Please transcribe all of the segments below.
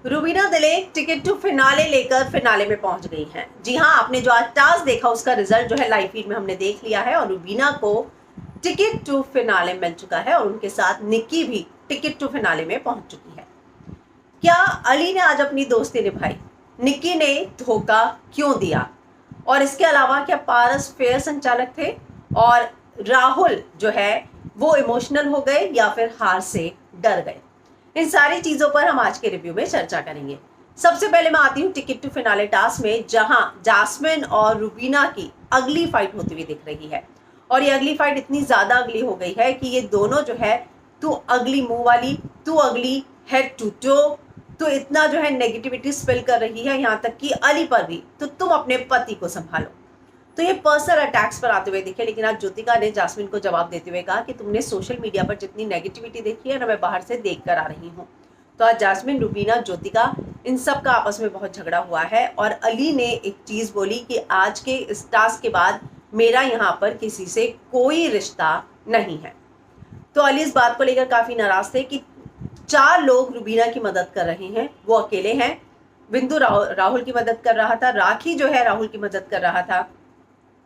Rubina Dilaik ticket to finale लेकर finale में पहुंच गई हैं। जी हां, आपने जो आज टास्क देखा उसका रिजल्ट जो है लाइव फीड में हमने देख लिया है और रूबीना को टिकट टू फिनाले मिल चुका है और उनके साथ निक्की भी टिकट टू फिनाले में पहुंच चुकी है। क्या अली ने आज अपनी दोस्ती निभाई? निक्की ने धोखा क्यों दिया? और इसके अलावा क्या पारस फेयर संचालक थे और राहुल जो है वो इमोशनल हो गए या फिर हार से डर गए? इन सारी चीजों पर हम आज के रिव्यू में चर्चा करेंगे। सबसे पहले मैं आती हूँ टिकट टू फिनाले टास्क में, जहां जास्मिन और रूबीना की अगली फाइट होती हुई दिख रही है। और ये अगली फाइट इतनी ज्यादा अगली हो गई है कि ये दोनों जो है, तू अगली मुंह वाली, तू अगली हेड टू टो, तो इतना जो है नेगेटिविटी स्पेल कर रही है, यहाँ तक कि अली पर भी। तो तुम अपने पति को संभालो। तो ये पर्सनल अटैक्स पर आते हुए दिखे, लेकिन आज ज्योतिका ने जास्मिन को जवाब देते हुए कहा कि तुमने सोशल मीडिया पर जितनी नेगेटिविटी देखी है ना, मैं बाहर से देख कर आ रही हूँ। तो आज जास्मिन, रूबीना, ज्योतिका, इन सब का आपस में बहुत झगड़ा हुआ है और अली ने एक चीज बोली कि आज के इस टास्क के बाद मेरा यहाँ पर किसी से कोई रिश्ता नहीं है। तो अली इस बात को लेकर काफी नाराज थे कि 4 लोग रूबीना की मदद कर रहे हैं, वो अकेले हैं। बिंदु राहुल की मदद कर रहा था, राखी जो है राहुल की मदद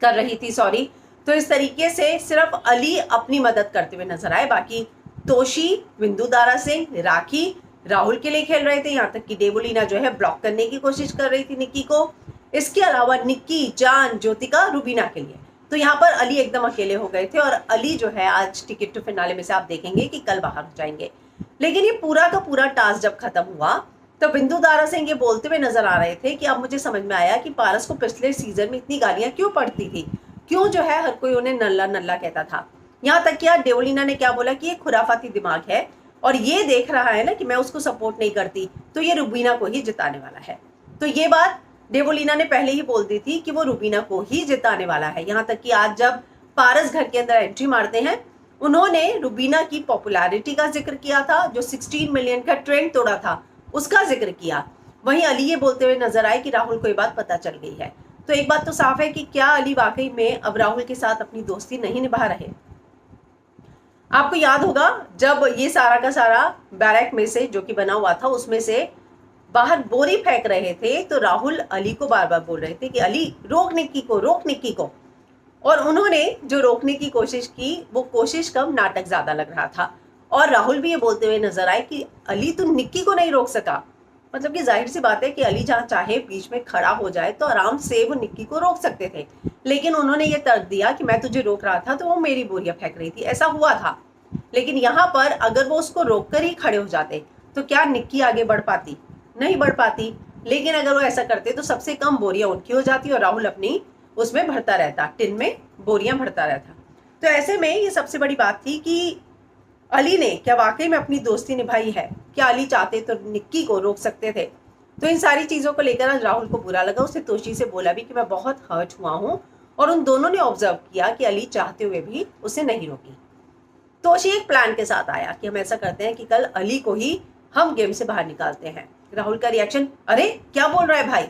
कर रही थी सॉरी। तो इस तरीके से सिर्फ अली अपनी मदद करते हुए नजर आए। बाकी तोशी, बिंदु दारा सिंह, राखी राहुल के लिए खेल रहे थे, यहाँ तक कि देवोलीना जो है ब्लॉक करने की कोशिश कर रही थी निक्की को। इसके अलावा निक्की, जान, ज्योतिका रूबीना के लिए। तो यहाँ पर अली एकदम अकेले हो गए थे और अली जो है आज टिकट टू फिनाले में से आप देखेंगे कि कल बाहर हो जाएंगे। लेकिन ये पूरा का पूरा टास्क जब खत्म हुआ तो बिंदु दारा सिंह ये बोलते हुए नजर आ रहे थे कि अब मुझे समझ में आया कि पारस को पिछले सीजन में इतनी गालियां क्यों पड़ती थी, क्यों जो है हर कोई उन्हें नल्ला नल्ला कहता था। यहाँ तक कि देवलीना ने क्या बोला कि ये खुराफाती दिमाग है और ये देख रहा है ना कि मैं उसको सपोर्ट नहीं करती, तो ये रूबीना को ही जिताने वाला है। तो ये बात देवलीना ने पहले ही बोल दी थी कि वो रूबीना को ही जिताने वाला है। यहाँ तक कि आज जब पारस घर के अंदर एंट्री मारते हैं, उन्होंने रूबीना की पॉपुलैरिटी का जिक्र किया था, जो 16 मिलियन का ट्रेंड तोड़ा था उसका जिक्र किया। वहीं अली ये बोलते हुए नजर आए कि राहुल को ये बात पता चल गई है। तो एक बात तो साफ है कि क्या अली वाकई में अब राहुल के साथ अपनी दोस्ती नहीं निभा रहे? आपको याद होगा जब ये सारा का सारा बैरक में से जो कि बना हुआ था उसमें से बाहर बोरी फेंक रहे थे, तो राहुल अली को बार बार बोल रहे थे कि अली रोक निक्की को, रोक निक्की को। और उन्होंने जो रोकने की कोशिश की वो कोशिश कम, नाटक ज्यादा लग रहा था। और राहुल भी ये बोलते हुए नजर आए कि अली तू निक्की को नहीं रोक सका। मतलब कि जाहिर सी बात है कि अली जहाँ चाहे बीच में खड़ा हो जाए तो आराम से वो निक्की को रोक सकते थे, लेकिन उन्होंने ये तर्क दिया कि मैं तुझे रोक रहा था तो वो मेरी बोरियां फेंक रही थी, ऐसा हुआ था। लेकिन यहाँ पर अगर वो उसको रोक कर ही खड़े हो जाते तो क्या निक्की आगे बढ़ पाती? नहीं बढ़ पाती। लेकिन अगर वो ऐसा करते तो सबसे कम बोरियां उनकी हो जाती और राहुल अपनी उसमें भरता रहता, टिन में बोरियां भरता रहता। तो ऐसे में ये सबसे बड़ी बात थी कि अली ने क्या वाकई में अपनी दोस्ती निभाई है? क्या अली चाहते तो निक्की को रोक सकते थे? तो इन सारी चीजों को लेकर आज राहुल को बुरा लगा। उसने तोशी से बोला भी कि मैं बहुत हर्ट हुआ हूँ और उन दोनों ने ऑब्जर्व किया कि अली चाहते हुए भी उसे नहीं रोकी। तोशी एक प्लान के साथ आया कि हम ऐसा करते हैं कि कल अली को ही हम गेम से बाहर निकालते हैं। राहुल का रिएक्शन, अरे क्या बोल रहा है भाई?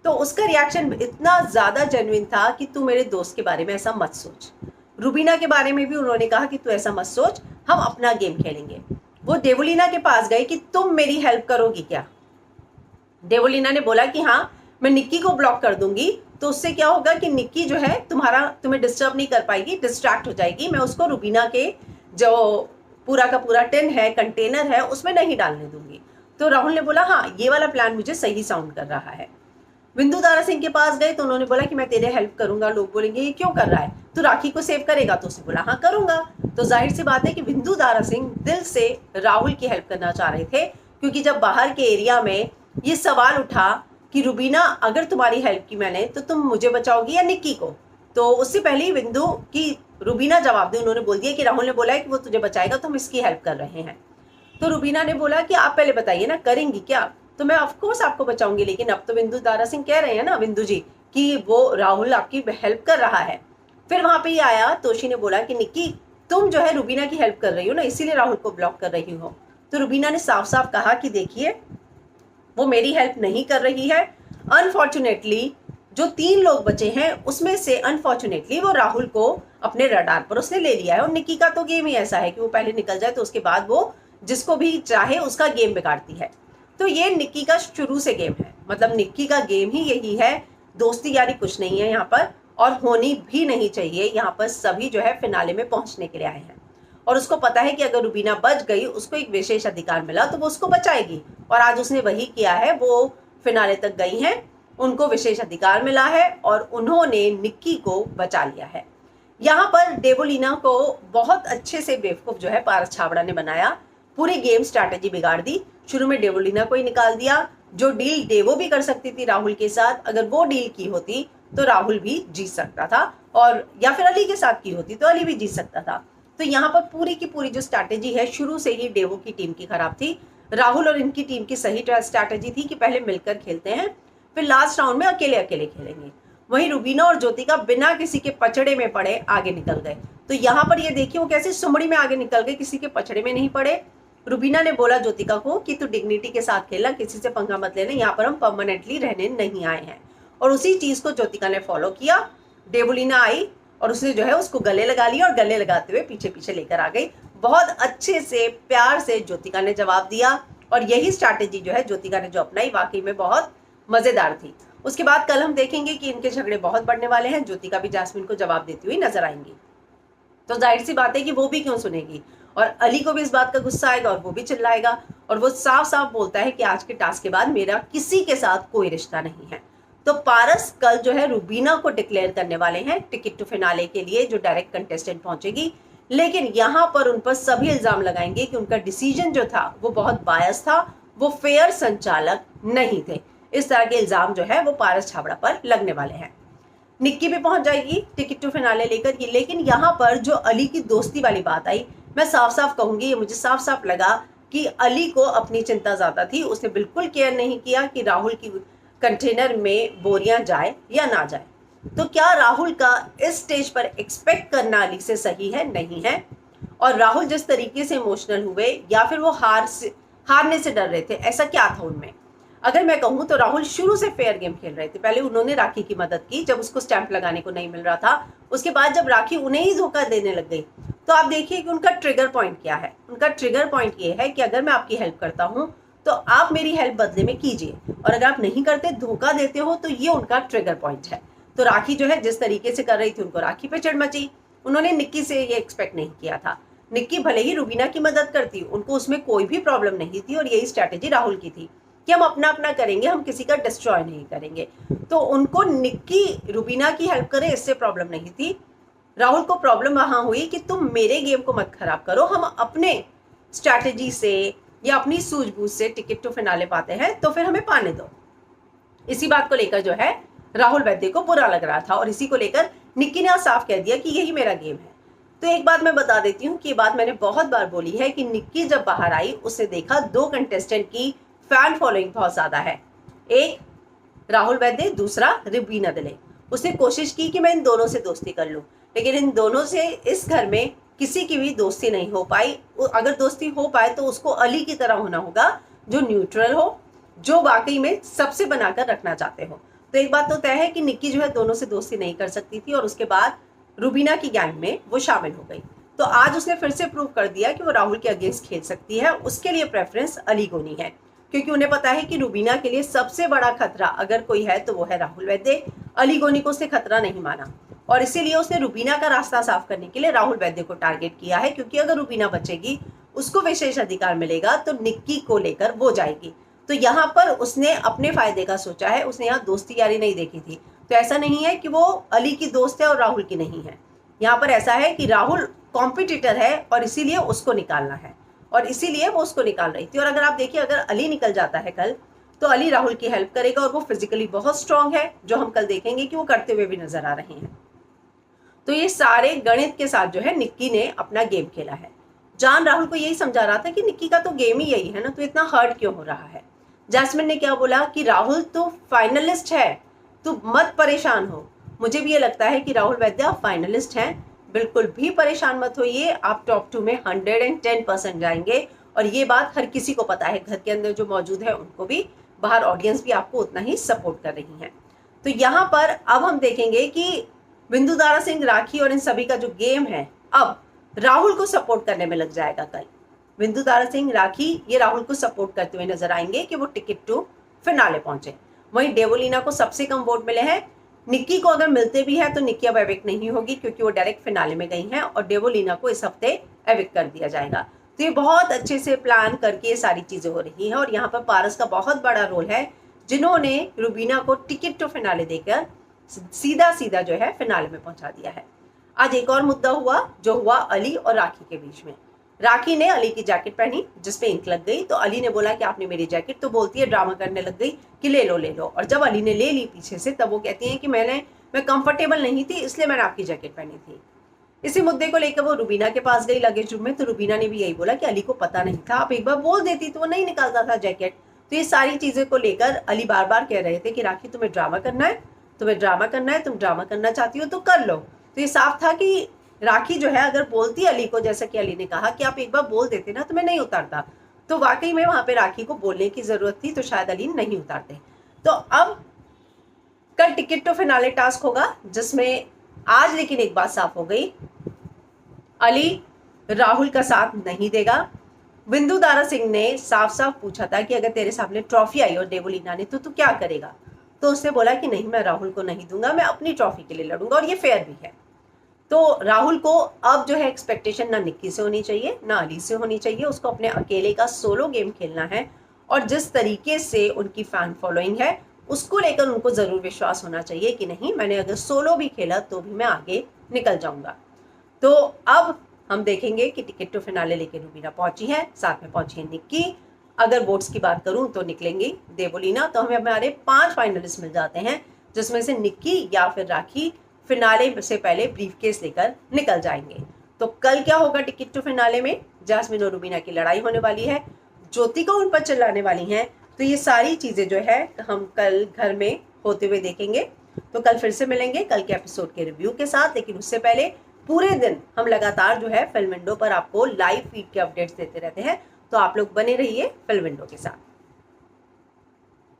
तो उसका रिएक्शन इतना ज्यादा जेन्युइन था कि तू मेरे दोस्त के बारे में ऐसा मत सोच। रूबीना के बारे में भी उन्होंने कहा कि तू ऐसा मत सोच, हम अपना गेम खेलेंगे। वो देवलीना के पास गए कि तुम मेरी हेल्प करोगी क्या? देवलीना ने बोला कि हाँ, मैं निक्की को ब्लॉक कर दूंगी, तो उससे क्या होगा कि निक्की जो है तुम्हें डिस्टर्ब नहीं कर पाएगी, डिस्ट्रैक्ट हो जाएगी। मैं उसको रूबीना के जो पूरा का पूरा टिन है, कंटेनर है, उसमें नहीं डालने दूंगी। तो राहुल ने बोला हाँ, ये वाला प्लान मुझे सही साउंड कर रहा है। बिंदु दारा सिंह के पास गए तो उन्होंने बोला कि मैं तेरे हेल्प करूंगा। लोग बोलेंगे ये क्यों कर रहा है, तू राखी को सेव करेगा? तो उसने बोला हाँ करूंगा। तो जाहिर सी बात है कि बिंदु दारा सिंह दिल से राहुल की हेल्प करना चाह रहे थे, क्योंकि जब बाहर के एरिया में ये सवाल उठा कि रूबीना अगर तुम्हारी हेल्प की मैंने तो तुम मुझे बचाओगी या निक्की को, तो उससे पहले ही बिंदु की रूबीना जवाब दी। उन्होंने बोल दिया कि राहुल ने बोला है कि वो तुझे बचाएगा तो हम इसकी हेल्प कर रहे हैं। तो रूबीना ने बोला कि आप पहले बताइए ना, करेंगी क्या? तो मैं ऑफकोर्स आपको बचाऊंगी, लेकिन अब तो बिंदु दारा सिंह कह रहे हैं ना बिंदु जी कि वो राहुल आपकी हेल्प कर रहा है। फिर वहां पे ये आया, तोशी ने बोला कि निक्की तुम जो है रूबीना की हेल्प कर रही हो ना, इसीलिए राहुल को ब्लॉक कर रही हो। तो रूबीना ने साफ साफ कहा कि देखिए वो मेरी हेल्प नहीं कर रही है। अनफॉर्चुनेटली जो 3 लोग बचे हैं उसमें से अनफॉर्चुनेटली वो राहुल को अपने रडार पर उसने ले लिया है। और निक्की का तो गेम ही ऐसा है कि वो पहले निकल जाए तो उसके बाद वो जिसको भी चाहे उसका गेम बिगाड़ती है। तो ये निक्की का शुरू से गेम है, मतलब निक्की का गेम ही यही है, दोस्ती यारी कुछ नहीं है यहाँ पर, और होनी भी नहीं चाहिए। यहाँ पर सभी जो है फिनाले में पहुंचने के लिए आए हैं और उसको पता है कि अगर रुबीना बच गई, उसको एक विशेष अधिकार मिला तो वो उसको बचाएगी, और आज उसने वही किया है। वो फिनाले तक गई हैं, उनको विशेष अधिकार मिला है और उन्होंने निक्की को बचा लिया है। यहाँ पर डेवोलिना को बहुत अच्छे से बेवकूफ जो है पारस छाबड़ा ने बनाया, पूरी गेम स्ट्रैटेजी बिगाड़ दी। शुरू में डेवोलिना को ही निकाल दिया, जो डील डेवो भी कर सकती थी राहुल के साथ, अगर वो डील की होती तो राहुल भी जीत सकता था, और या फिर अली के साथ की होती तो अली भी जीत सकता था। तो यहाँ पर पूरी की पूरी जो स्ट्रैटेजी है शुरू से ही डेवो की टीम की खराब थी। राहुल और इनकी टीम की सही स्ट्रैटेजी थी कि पहले मिलकर खेलते हैं, फिर लास्ट राउंड में अकेले अकेले खेलेंगे। वहीं रुबीना और ज्योतिका बिना किसी के पचड़े में पड़े आगे निकल गए। तो यहाँ पर ये देखिए वो कैसे सुमड़ी में आगे निकल गए, किसी के पचड़े में नहीं पड़े। रुबीना ने बोला ज्योतिका को कि तू डिग्निटी के साथ खेलना, किसी से पंगा मत लेना, यहाँ पर हम परमानेंटली रहने नहीं आए हैं। और उसी चीज को ज्योतिका ने फॉलो किया। डेवोलिना आई और उसने जो है उसको गले लगा लिया और गले लगाते हुए पीछे पीछे लेकर आ गई। बहुत अच्छे से प्यार से ज्योतिका ने जवाब दिया, और यही स्ट्रैटेजी जो है ज्योतिका ने जो अपनाई वाकई में बहुत मजेदार थी। उसके बाद कल हम देखेंगे कि इनके झगड़े बहुत बढ़ने वाले हैं। ज्योतिका भी जास्मिन को जवाब देती हुई नजर आएंगी, तो जाहिर सी बात है कि वो भी क्यों सुनेगी, और अली को भी इस बात का गुस्सा आएगा और वो भी चिल्लाएगा, और वो साफ साफ बोलता है कि आज के टास्क के बाद मेरा किसी के साथ कोई रिश्ता नहीं है। तो पारस कल जो है रुबीना को डिक्लेयर करने वाले हैं टिकट टू फिनाले के लिए, जो डायरेक्ट कंटेस्टेंट पहुंचेगी। लेकिन यहाँ पर उन पर सभी इल्जाम लगाएंगे कि उनका डिसीजन जो था वो बहुत बायस था, वो फेयर संचालक नहीं थे। इस तरह के इल्जाम जो है वो पारस छाबड़ा पर लगने वाले हैं। निक्की भी पहुंच जाएगी टिकट टू फिनाले लेकर के, लेकिन यहाँ पर जो अली की दोस्ती वाली बात आई, मैं साफ साफ कहूंगी, ये मुझे साफ साफ लगा कि अली को अपनी चिंता ज्यादा थी। उसने बिल्कुल केयर नहीं किया कि राहुल की कंटेनर में बोरियां जाए या ना जाए। तो क्या राहुल का इस स्टेज पर एक्सपेक्ट करना अली से सही है? नहीं है। और राहुल जिस तरीके से इमोशनल हुए, या फिर वो हारने से डर रहे थे, ऐसा क्या था उनमें? अगर मैं कहूँ तो राहुल शुरू से फेयर गेम खेल रहे थे। पहले उन्होंने राखी की मदद की जब उसको स्टैंप लगाने को नहीं मिल रहा था, उसके बाद जब राखी उन्हें ही धोखा देने लग गई, तो आप देखिए कि उनका ट्रिगर पॉइंट क्या है। उनका ट्रिगर पॉइंट ये है कि अगर मैं आपकी हेल्प करता हूँ तो आप मेरी हेल्प बदले में कीजिए, और अगर आप नहीं करते, धोखा देते हो, तो ये उनका ट्रिगर पॉइंट है। तो राखी जो है जिस तरीके से कर रही थी, उनको राखी पे चिढ़ मची। उन्होंने निक्की से ये एक्सपेक्ट नहीं किया था। निक्की भले ही रुबीना की मदद करती, उनको उसमें कोई भी प्रॉब्लम नहीं थी, और यही स्ट्रैटेजी राहुल की थी कि हम अपना अपना करेंगे, हम किसी का डिस्ट्रॉय नहीं करेंगे। तो उनको निक्की रुबीना की हेल्प करे, इससे प्रॉब्लम नहीं थी। राहुल को प्रॉब्लम वहां हुई कि तुम मेरे गेम को मत खराब करो, हम अपने स्ट्रैटेजी से या अपनी सूझबूझ से टिकट टू फिनाले पाते हैं, तो फिर हमें पाने दो। इसी बात को लेकर जो है राहुल वैद्य को बुरा लग रहा था, और इसी को लेकर निक्की ने आज साफ कह दिया कि यही मेरा गेम है। तो एक बात मैं बता देती हूँ कि ये बात मैंने बहुत बार बोली है कि निक्की जब बाहर आई, उसने देखा दो कंटेस्टेंट की फैन फॉलोइंग बहुत ज्यादा है, एक राहुल वैद्य, दूसरा रुबीना दिले। उसने कोशिश की कि मैं इन दोनों से दोस्ती कर लूं, लेकिन इन दोनों से इस घर में किसी की भी दोस्ती नहीं हो पाई। अगर दोस्ती हो पाए तो उसको अली की तरह होना होगा, जो न्यूट्रल हो, जो वाकई में सबसे बनाकर रखना चाहते हो। तो एक बात तो तय है कि निक्की जो है दोनों से दोस्ती नहीं कर सकती थी, और उसके बाद रुबीना की गैंग में वो शामिल हो गई। तो आज उसने फिर से प्रूव कर दिया कि वो राहुल के अगेंस्ट खेल सकती है। उसके लिए प्रेफरेंस अली गोनी है, क्योंकि उन्हें पता है कि रुबीना के लिए सबसे बड़ा खतरा अगर कोई है तो वो है राहुल वैद्य। अली गोनी को उसने खतरा नहीं माना, और इसीलिए उसने रुबीना का रास्ता साफ करने के लिए राहुल वैद्य को टारगेट किया है, क्योंकि अगर रुबीना बचेगी, उसको विशेष अधिकार मिलेगा, तो निक्की को लेकर वो जाएगी। तो यहाँ पर उसने अपने फायदे का सोचा है, उसने यहाँ दोस्ती यारी नहीं देखी थी। तो ऐसा नहीं है कि वो अली की दोस्त है और राहुल की नहीं है। यहाँ पर ऐसा है कि राहुल कॉम्पिटिटर है और इसीलिए उसको निकालना है, और इसीलिए वो उसको निकाल रही थी। और अगर आप देखिए, अगर अली निकल जाता है कल, तो अली राहुल की हेल्प करेगा, और वो फिजिकली बहुत स्ट्रांग है, जो हम कल देखेंगे कि वो करते हुए भी नजर आ रहे हैं। तो ये सारे गणित के साथ जो है निक्की ने अपना गेम खेला है। जान राहुल को यही समझा रहा था कि निक्की का तो गेम ही यही है ना, तो इतना हर्ट क्यों हो रहा है। जैस्मिन ने क्या बोला कि राहुल तो फाइनलिस्ट है, तो मत परेशान हो। मुझे भी ये लगता है कि राहुल वैद्य फाइनलिस्ट हैं, बिल्कुल भी परेशान मत होइए, आप टॉप 2 में 110% जाएंगे। और ये बात हर किसी को पता है, घर के अंदर जो मौजूद है उनको भी, बाहर ऑडियंस भी आपको उतना ही सपोर्ट कर रही है। तो यहाँ पर अब हम देखेंगे कि बिंदु दारा सिंह, राखी और इन सभी का जो गेम है, अब राहुल को सपोर्ट करने में लग जाएगा कल। बिंदु तारा सिंह, राखी ये राहुल को सपोर्ट करते हुए नजर आएंगे कि वो टिकट टू फिनाले पहुंचे। वहीं डेवोलिना को सबसे कम वोट मिले हैं। निक्की को अगर मिलते भी है तो निक्की अब एविक्ट नहीं होगी क्योंकि वो डायरेक्ट फिनाले में गई हैं और डेवोलिना को इस हफ्ते एविक्ट कर दिया जाएगा। तो ये बहुत अच्छे से प्लान करके ये सारी चीजें हो रही हैं और यहाँ पर पारस का बहुत बड़ा रोल है, जिन्होंने रुबीना को टिकट टू फिनाले देकर सीधा सीधा जो है फिनाले में पहुंचा दिया है। आज एक और मुद्दा हुआ जो हुआ अली और राखी के बीच में। राखी ने अली की जैकेट पहनी जिसपे इंक लग गई, तो अली ने बोला कि आपने मेरी जैकेट, तो बोलती है, ड्रामा करने लग गई कि ले लो। और जब अली ने ले ली पीछे से तब वो कहती है कि मैं कंफर्टेबल नहीं थी इसलिए मैंने आपकी जैकेट पहनी थी। इसी मुद्दे को लेकर वो रुबीना के पास गई लगेज रूम में, तो रुबीना ने भी यही बोला कि अली को पता नहीं था, आप एक बार बोल देती तो वो नहीं निकालता था जैकेट। तो ये सारी चीजें को लेकर अली बार बार कह रहे थे कि राखी तुम्हें ड्रामा करना है, तुम ड्रामा करना चाहती हो तो कर लो। तो ये साफ था कि राखी जो है अगर बोलती अली को, जैसा कि अली ने कहा कि आप एक बार बोल देते ना तो मैं नहीं उतारता, तो वाकई में वहां पे राखी को बोलने की जरूरत थी, तो शायद अली नहीं उतारते। तो अब कल टिकट टू फिनाले टास्क होगा जिसमें आज लेकिन एक बात साफ हो गई, अली राहुल का साथ नहीं देगा। बिंदु तारा सिंह ने साफ साफ पूछा था कि अगर तेरे सामने ट्रॉफी आई और डेवोलिना ने तो तू क्या करेगा, तो उसने बोला कि नहीं, मैं राहुल को नहीं दूंगा, मैं अपनी ट्रॉफी के लिए लड़ूंगा और ये फेयर भी है। तो राहुल को अब जो है एक्सपेक्टेशन ना निक्की से होनी चाहिए ना अली से होनी चाहिए, उसको अपने अकेले का सोलो गेम खेलना है और जिस तरीके से उनकी फैन फॉलोइंग है उसको लेकर उनको जरूर विश्वास होना चाहिए कि नहीं, मैंने अगर सोलो भी खेला तो भी मैं आगे निकल जाऊंगा। तो अब हम देखेंगे कि टिकट टू फिनाले लेके रुबीना पहुंची है, साथ में पहुंची है निक्की। अगर वोट्स की बात करूं तो निकलेंगी देवोलिना, तो हमें हमारे 5 फाइनलिस्ट मिल जाते हैं जिसमें से निक्की या फिर राखी फिनाले से पहले ब्रीफकेस लेकर निकल जाएंगे। तो कल क्या होगा टिकट टू फिनाले में? जैस्मिन और रुबीना की लड़ाई होने वाली है, ज्योति को उन पर चिल्लाने वाली हैं, तो ये सारी चीजें जो है हम कल घर में होते हुए देखेंगे। तो कल फिर से मिलेंगे कल के एपिसोड के रिव्यू के साथ, लेकिन उससे पहले पूरे दिन हम लगातार जो है फिल्म विंडो पर आपको लाइव फीड के अपडेट्स देते रहते हैं, तो आप लोग बने रहिए फिल्म विंडो के साथ।